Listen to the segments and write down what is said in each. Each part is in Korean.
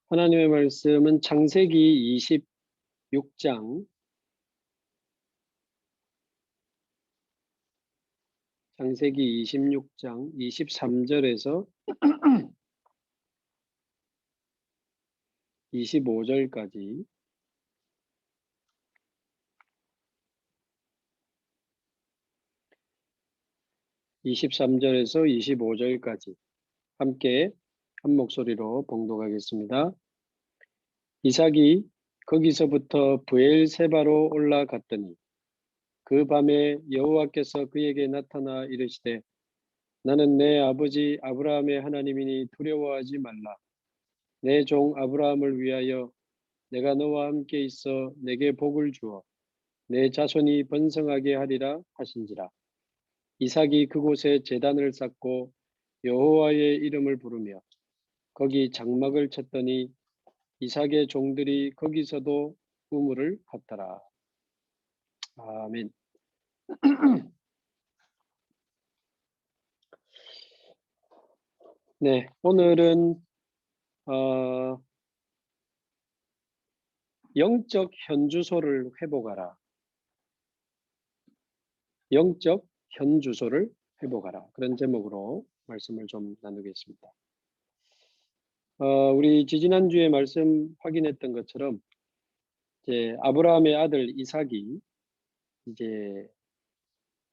하나님의 말씀은 창세기 26장 23절에서 25절까지 23절에서 25절까지 함께 한 목소리로 봉독하겠습니다. 이삭이 거기서부터 브엘세바로 올라갔더니 그 밤에 여호와께서 그에게 나타나 이르시되 나는 내 아버지 아브라함의 하나님이니 두려워하지 말라. 내 종 아브라함을 위하여 내가 너와 함께 있어 내게 복을 주어 내 자손이 번성하게 하리라 하신지라. 이삭이 그곳에 제단을 쌓고 여호와의 이름을 부르며 거기 장막을 쳤더니 이삭의 종들이 거기서도 우물을 팠더라. 아멘. 네, 오늘은 영적 현주소를 회복하라. 영적 현주소를 회복하라. 그런 제목으로 말씀을 좀 나누겠습니다. 우리 지지난주에 말씀 확인했던 것처럼 이제 아브라함의 아들 이삭이 이제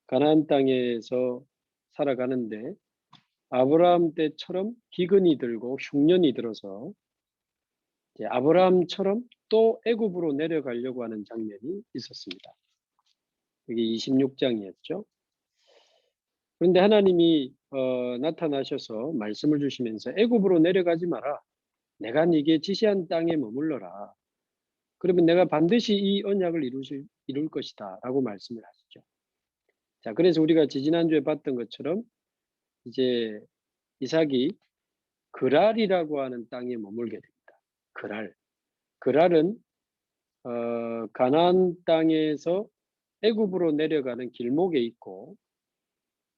가나안 땅에서 살아가는데 아브라함 때처럼 기근이 들고 흉년이 들어서 이제 아브라함처럼 또 애굽으로 내려가려고 하는 장면이 있었습니다. 이게 26장이었죠. 그런데 하나님이 나타나셔서 말씀을 주시면서 애굽으로 내려가지 마라. 내가 네게 지시한 땅에 머물러라. 그러면 내가 반드시 이 언약을 이룰 것이다 라고 말씀을 하시죠. 자, 그래서 우리가 지지난주에 봤던 것처럼 이제 이삭이 그랄이라고 하는 땅에 머물게 됩니다. 그랄은 가나안 땅에서 애굽으로 내려가는 길목에 있고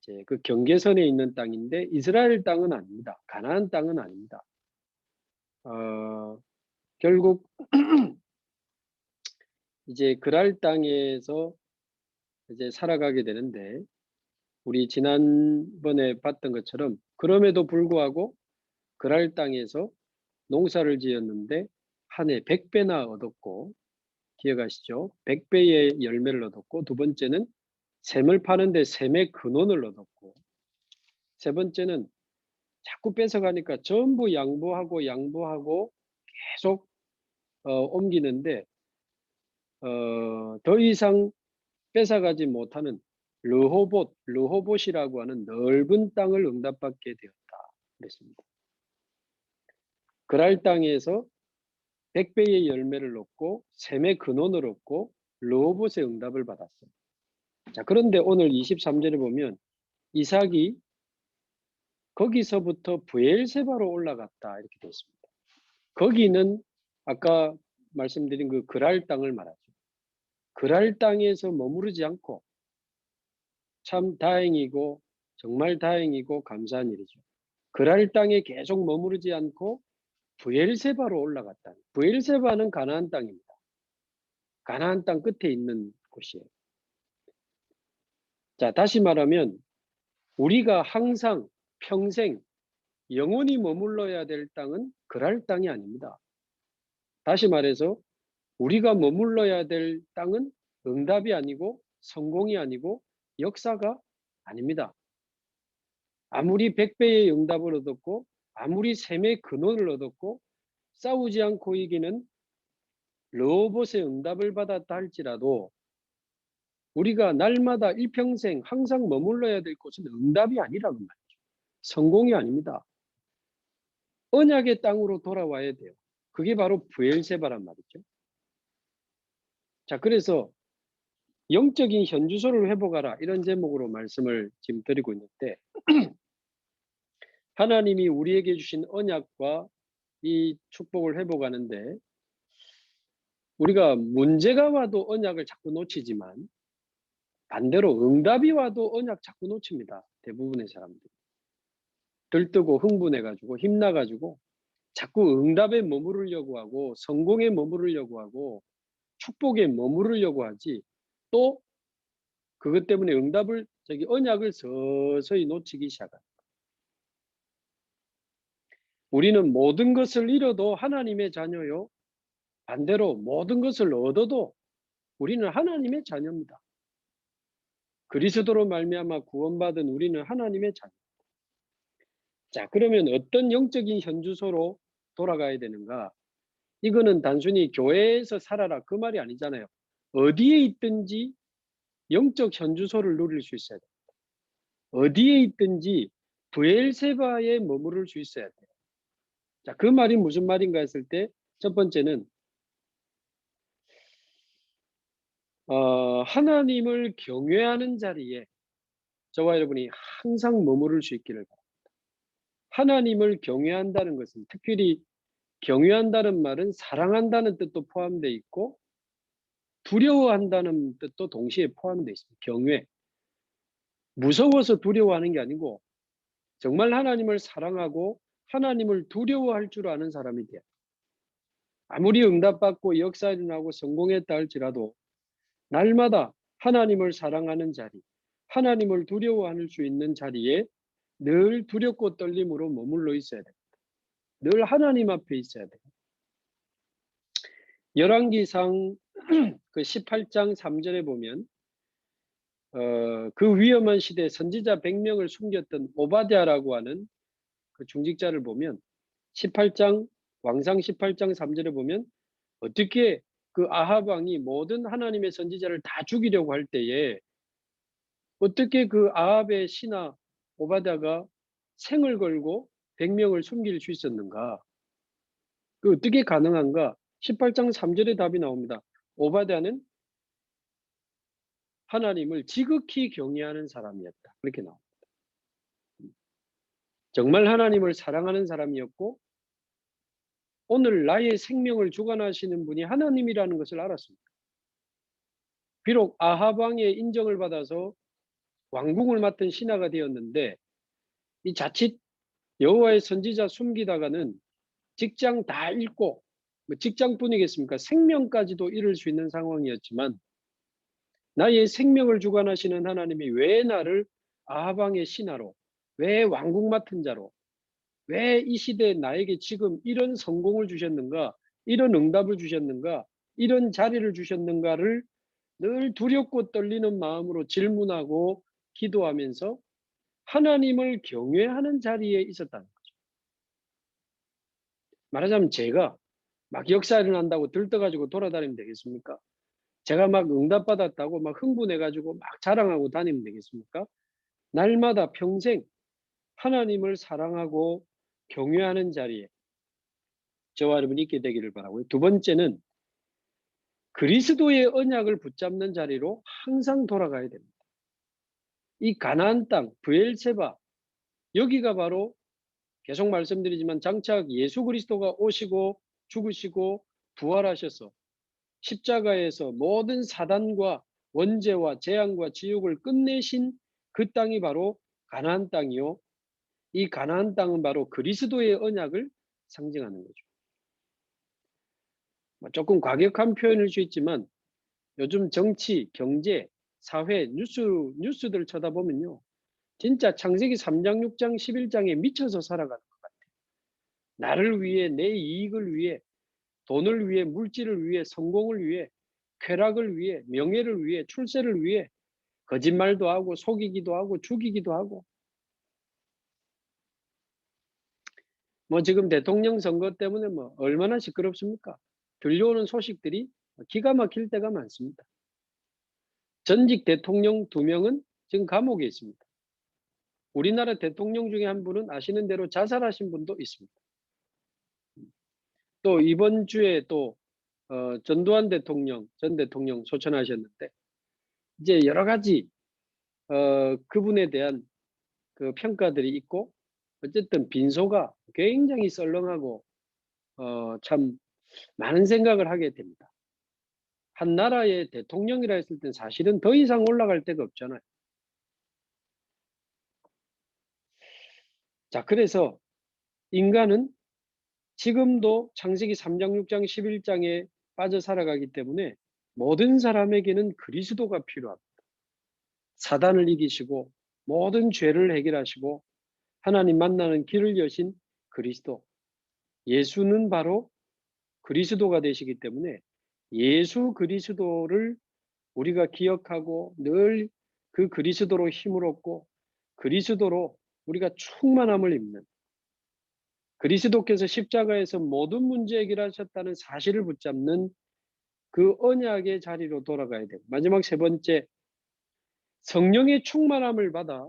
이제 그 경계선에 있는 땅인데 이스라엘 땅은 아닙니다. 가나안 땅은 아닙니다. 결국 이제 그랄 땅에서 이제 살아가게 되는데 우리 지난번에 봤던 것처럼 그럼에도 불구하고 그랄 땅에서 농사를 지었는데 한 해 100배나 얻었고 기억하시죠? 100배의 열매를 얻었고 두 번째는 샘을 파는데 샘의 근원을 얻었고 세 번째는 자꾸 뺏어가니까 전부 양보하고 계속 옮기는데 더 이상 뺏어가지 못하는 르호봇이라고 하는 넓은 땅을 응답받게 되었다. 그랬습니다. 그랄 땅에서 100배의 열매를 얻고 샘의 근원을 얻고 르호봇의 응답을 받았어요. 자, 그런데 오늘 23절에 보면 이삭이 거기서부터 브엘세바로 올라갔다 이렇게 되어 있습니다. 거기는 아까 말씀드린 그 그랄 땅을 말하죠. 그랄 땅에서 머무르지 않고 참 다행이고 정말 다행이고 감사한 일이죠. 그랄 땅에 계속 머무르지 않고 브엘세바로 올라갔다. 브엘세바는 가나안 땅입니다. 가나안 땅 끝에 있는 곳이에요. 자, 다시 말하면 우리가 항상 평생 영원히 머물러야 될 땅은 그랄 땅이 아닙니다. 다시 말해서 우리가 머물러야 될 땅은 응답이 아니고 성공이 아니고 역사가 아닙니다. 아무리 100배의 응답을 얻었고 아무리 샘의 근원을 얻었고 싸우지 않고 이기는 르호봇의 응답을 받았다 할지라도 우리가 날마다 일평생 항상 머물러야 될 곳은 응답이 아니라는 말이죠. 성공이 아닙니다. 언약의 땅으로 돌아와야 돼요. 그게 바로 브엘세바란 말이죠. 자, 그래서 영적인 현주소를 회복하라 이런 제목으로 말씀을 지금 드리고 있는데 하나님이 우리에게 주신 언약과 이 축복을 회복하는데 우리가 문제가 와도 언약을 자꾸 놓치지만 반대로 응답이 와도 언약 자꾸 놓칩니다. 대부분의 사람들이. 들뜨고 흥분해가지고 힘나가지고 자꾸 응답에 머무르려고 하고 성공에 머무르려고 하고 축복에 머무르려고 하지, 또 그것 때문에 응답을 언약을 서서히 놓치기 시작합니다. 우리는 모든 것을 잃어도 하나님의 자녀요, 반대로 모든 것을 얻어도 우리는 하나님의 자녀입니다. 그리스도로 말미암아 구원받은 우리는 하나님의 자녀. 자, 그러면 어떤 영적인 현주소로 돌아가야 되는가? 이거는 단순히 교회에서 살아라 그 말이 아니잖아요. 어디에 있든지 영적 현주소를 누릴 수 있어야 돼요. 어디에 있든지 브엘세바에 머무를 수 있어야 돼요. 자, 그 말이 무슨 말인가 했을 때, 첫 번째는 하나님을 경외하는 자리에 저와 여러분이 항상 머무를 수 있기를 바랍니다. 하나님을 경외한다는 것은, 특별히 경외한다는 말은 사랑한다는 뜻도 포함되어 있고 두려워한다는 뜻도 동시에 포함되어 있습니다. 경외. 무서워서 두려워하는 게 아니고 정말 하나님을 사랑하고 하나님을 두려워할 줄 아는 사람이 돼요. 아무리 응답받고 역사 일어나고 성공했다 할지라도 날마다 하나님을 사랑하는 자리, 하나님을 두려워할 수 있는 자리에 늘 두렵고 떨림으로 머물러 있어야 됩니다. 늘 하나님 앞에 있어야 돼요. 열왕기상 그 18장 3절에 보면 그 위험한 시대에 선지자 100명을 숨겼던 오바댜라고 하는 그 중직자를 보면 18장 왕상 18장 3절에 보면 어떻게 그 아합 왕이 모든 하나님의 선지자를 다 죽이려고 할 때에 어떻게 그 아합의 신하 오바댜가 생을 걸고 100명을 숨길 수 있었는가? 그 어떻게 가능한가? 18장 3절에 답이 나옵니다. 오바댜는 하나님을 지극히 경외하는 사람이었다. 그렇게 나옵니다. 정말 하나님을 사랑하는 사람이었고 오늘 나의 생명을 주관하시는 분이 하나님이라는 것을 알았습니다. 비록 아합 왕의 인정을 받아서 왕궁을 맡은 신하가 되었는데 이 자칫 여호와의 선지자 숨기다가는 직장 다 잃고, 직장뿐이겠습니까? 생명까지도 잃을 수 있는 상황이었지만 나의 생명을 주관하시는 하나님이 왜 나를 아합 왕의 신하로, 왜 왕궁 맡은 자로, 왜 이 시대에 나에게 지금 이런 성공을 주셨는가, 이런 응답을 주셨는가, 이런 자리를 주셨는가를 늘 두렵고 떨리는 마음으로 질문하고 기도하면서 하나님을 경외하는 자리에 있었다는 거죠. 말하자면 제가 막 역사 일어난다고 들떠가지고 돌아다니면 되겠습니까? 제가 막 응답받았다고 막 흥분해가지고 막 자랑하고 다니면 되겠습니까? 날마다 평생 하나님을 사랑하고 경외하는 자리에 저와 여러분이 있게 되기를 바라고요. 두 번째는 그리스도의 언약을 붙잡는 자리로 항상 돌아가야 됩니다. 이 가나안 땅, 브엘세바, 여기가 바로 계속 말씀드리지만 장차 예수 그리스도가 오시고 죽으시고 부활하셔서 십자가에서 모든 사단과 원죄와 재앙과 지옥을 끝내신 그 땅이 바로 가나안 땅이요. 이 가나안 땅은 바로 그리스도의 언약을 상징하는 거죠. 조금 과격한 표현일 수 있지만 요즘 정치, 경제, 사회, 뉴스들 쳐다보면요. 진짜 창세기 3장, 6장, 11장에 미쳐서 살아가는 것 같아요. 나를 위해, 내 이익을 위해, 돈을 위해, 물질을 위해, 성공을 위해, 쾌락을 위해, 명예를 위해, 출세를 위해 거짓말도 하고 속이기도 하고 죽이기도 하고, 지금 대통령 선거 때문에 얼마나 시끄럽습니까? 들려오는 소식들이 기가 막힐 때가 많습니다. 전직 대통령 2명은 지금 감옥에 있습니다. 우리나라 대통령 중에 한 분은 아시는 대로 자살하신 분도 있습니다. 또 이번 주에 또 전두환 대통령, 전 대통령 소천하셨는데 이제 여러 가지 그분에 대한 그 평가들이 있고, 어쨌든 빈소가 굉장히 썰렁하고 참 많은 생각을 하게 됩니다. 한 나라의 대통령이라 했을 땐 사실은 더 이상 올라갈 데가 없잖아요. 자, 그래서 인간은 지금도 창세기 3장, 6장, 11장에 빠져 살아가기 때문에 모든 사람에게는 그리스도가 필요합니다. 사단을 이기시고 모든 죄를 해결하시고 하나님 만나는 길을 여신 그리스도. 예수는 바로 그리스도가 되시기 때문에 예수 그리스도를 우리가 기억하고 늘 그 그리스도로 힘을 얻고 그리스도로 우리가 충만함을 입는, 그리스도께서 십자가에서 모든 문제 해결하셨다는 사실을 붙잡는 그 언약의 자리로 돌아가야 돼요. 마지막 세 번째, 성령의 충만함을 받아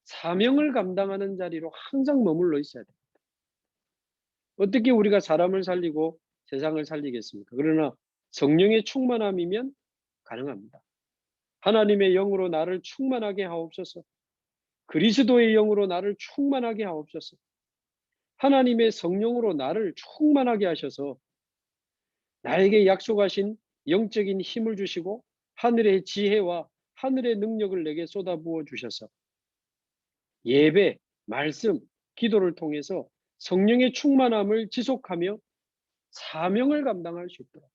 사명을 감당하는 자리로 항상 머물러 있어야 돼요. 어떻게 우리가 사람을 살리고 세상을 살리겠습니까? 그러나 성령의 충만함이면 가능합니다. 하나님의 영으로 나를 충만하게 하옵소서. 그리스도의 영으로 나를 충만하게 하옵소서. 하나님의 성령으로 나를 충만하게 하셔서 나에게 약속하신 영적인 힘을 주시고 하늘의 지혜와 하늘의 능력을 내게 쏟아부어 주셔서 예배, 말씀, 기도를 통해서 성령의 충만함을 지속하며 사명을 감당할 수 있도록.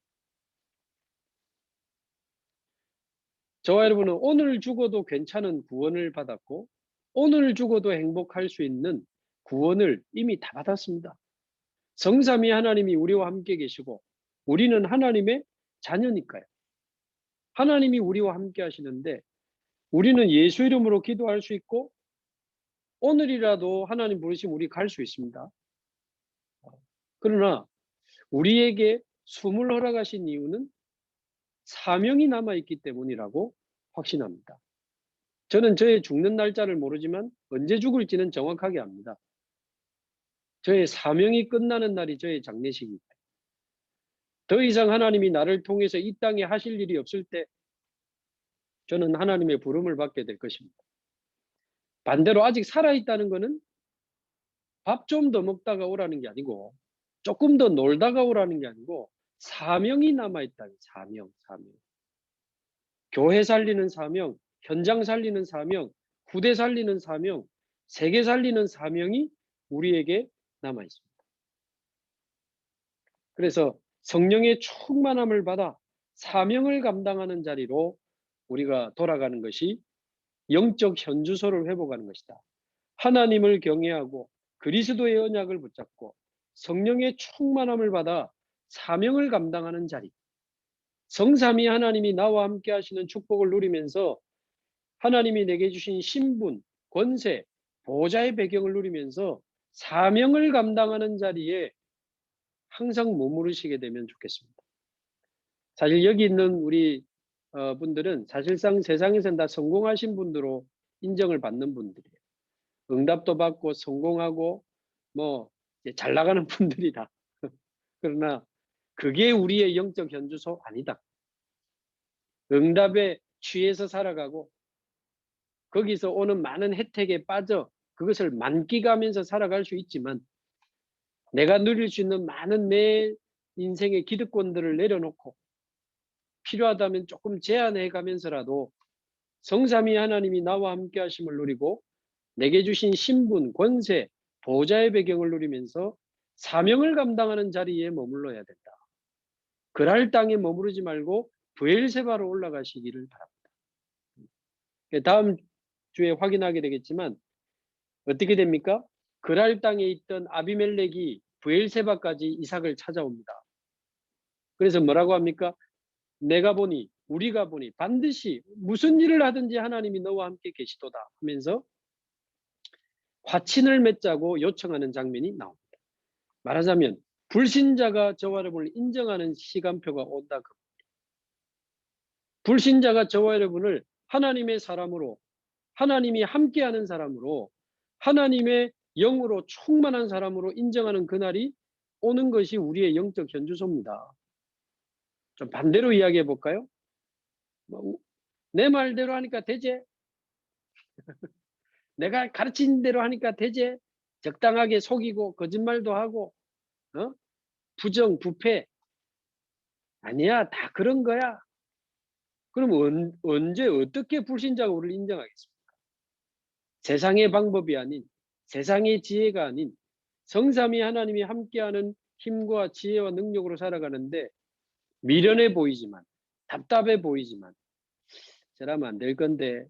저와 여러분은 오늘 죽어도 괜찮은 구원을 받았고 오늘 죽어도 행복할 수 있는 구원을 이미 다 받았습니다. 성삼위 하나님이 우리와 함께 계시고 우리는 하나님의 자녀니까요. 하나님이 우리와 함께 하시는데 우리는 예수 이름으로 기도할 수 있고 오늘이라도 하나님 부르시면 우리 갈 수 있습니다. 그러나 우리에게 숨을 허락하신 이유는 사명이 남아있기 때문이라고 확신합니다. 저는 저의 죽는 날짜를 모르지만 언제 죽을지는 정확하게 압니다. 저의 사명이 끝나는 날이 저의 장례식입니다. 더 이상 하나님이 나를 통해서 이 땅에 하실 일이 없을 때 저는 하나님의 부름을 받게 될 것입니다. 반대로 아직 살아있다는 것은 밥 좀 더 먹다가 오라는 게 아니고 조금 더 놀다가 오라는 게 아니고 사명이 남아있다는 사명. 교회 살리는 사명, 현장 살리는 사명, 후대 살리는 사명, 세계 살리는 사명이 우리에게 남아있습니다. 그래서 성령의 충만함을 받아 사명을 감당하는 자리로 우리가 돌아가는 것이 영적 현주소를 회복하는 것이다. 하나님을 경외하고 그리스도의 언약을 붙잡고 성령의 충만함을 받아 사명을 감당하는 자리. 성삼위 하나님이 나와 함께 하시는 축복을 누리면서 하나님이 내게 주신 신분, 권세, 보좌의 배경을 누리면서 사명을 감당하는 자리에 항상 머무르시게 되면 좋겠습니다. 사실 여기 있는 우리 분들은 사실상 세상에서는 다 성공하신 분들로 인정을 받는 분들이에요. 응답도 받고 성공하고 뭐 잘 나가는 분들이다. 그러나 그게 우리의 영적 현주소 아니다. 응답에 취해서 살아가고 거기서 오는 많은 혜택에 빠져 그것을 만끽하면서 살아갈 수 있지만 내가 누릴 수 있는 많은 내 인생의 기득권들을 내려놓고 필요하다면 조금 제한해 가면서라도 성삼위 하나님이 나와 함께 하심을 누리고 내게 주신 신분, 권세, 보좌의 배경을 누리면서 사명을 감당하는 자리에 머물러야 된다. 그랄 땅에 머무르지 말고 브엘세바로 올라가시기를 바랍니다. 다음 주에 확인하게 되겠지만 어떻게 됩니까? 그랄 땅에 있던 아비멜렉이 브엘세바까지 이삭을 찾아옵니다. 그래서 뭐라고 합니까? 내가 보니 우리가 보니 반드시 무슨 일을 하든지 하나님이 너와 함께 계시도다 하면서 화친을 맺자고 요청하는 장면이 나옵니다. 말하자면 불신자가 저와 여러분을 인정하는 시간표가 온다. 불신자가 저와 여러분을 하나님의 사람으로 하나님이 함께하는 사람으로 하나님의 영으로 충만한 사람으로 인정하는 그날이 오는 것이 우리의 영적 현주소입니다. 좀 반대로 이야기해 볼까요? 내 말대로 하니까 되지? 내가 가르친 대로 하니까 되지? 적당하게 속이고 거짓말도 하고 부정, 부패 아니야, 다 그런 거야. 그럼 언제 어떻게 불신자가 우리를 인정하겠습니까? 세상의 방법이 아닌 세상의 지혜가 아닌 성삼위 하나님이 함께하는 힘과 지혜와 능력으로 살아가는데 미련해 보이지만, 답답해 보이지만, 저라면 안 될 건데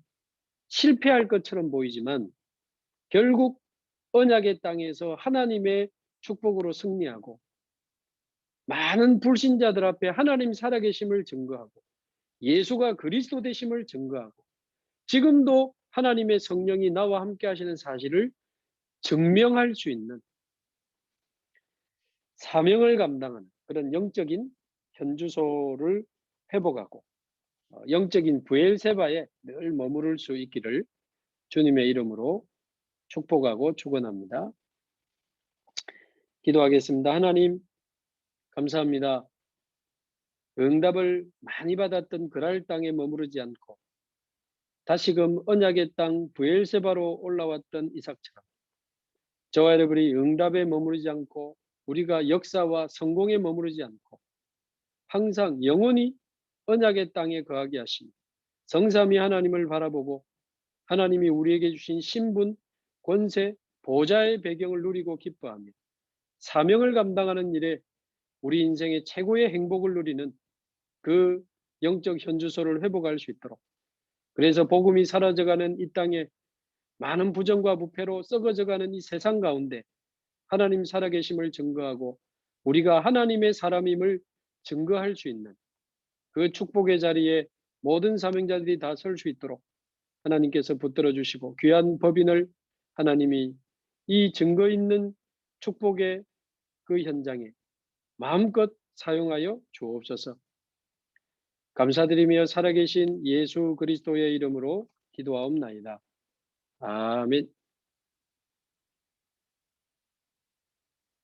실패할 것처럼 보이지만 결국 언약의 땅에서 하나님의 축복으로 승리하고 많은 불신자들 앞에 하나님 살아계심을 증거하고 예수가 그리스도 되심을 증거하고 지금도 하나님의 성령이 나와 함께 하시는 사실을 증명할 수 있는 사명을 감당하는 그런 영적인 현주소를 회복하고 영적인 부엘세바에 늘 머무를 수 있기를 주님의 이름으로 축복하고 축원합니다. 기도하겠습니다. 하나님 감사합니다. 응답을 많이 받았던 그랄 땅에 머무르지 않고 다시금 언약의 땅 부엘세바로 올라왔던 이삭처럼 저와 여러분이 응답에 머무르지 않고 우리가 역사와 성공에 머무르지 않고 항상 영원히 언약의 땅에 거하게 하시니 성삼위 하나님을 바라보고 하나님이 우리에게 주신 신분, 권세, 보좌의 배경을 누리고 기뻐하며 사명을 감당하는 일에 우리 인생의 최고의 행복을 누리는 그 영적 현주소를 회복할 수 있도록 그래서 복음이 사라져가는 이 땅에 많은 부정과 부패로 썩어져가는 이 세상 가운데 하나님 살아계심을 증거하고 우리가 하나님의 사람임을 증거할 수 있는 그 축복의 자리에 모든 사명자들이 다 설 수 있도록 하나님께서 붙들어 주시고 귀한 법인을 하나님이 이 증거 있는 축복의 그 현장에 마음껏 사용하여 주옵소서. 감사드리며 살아계신 예수 그리스도의 이름으로 기도하옵나이다. 아멘.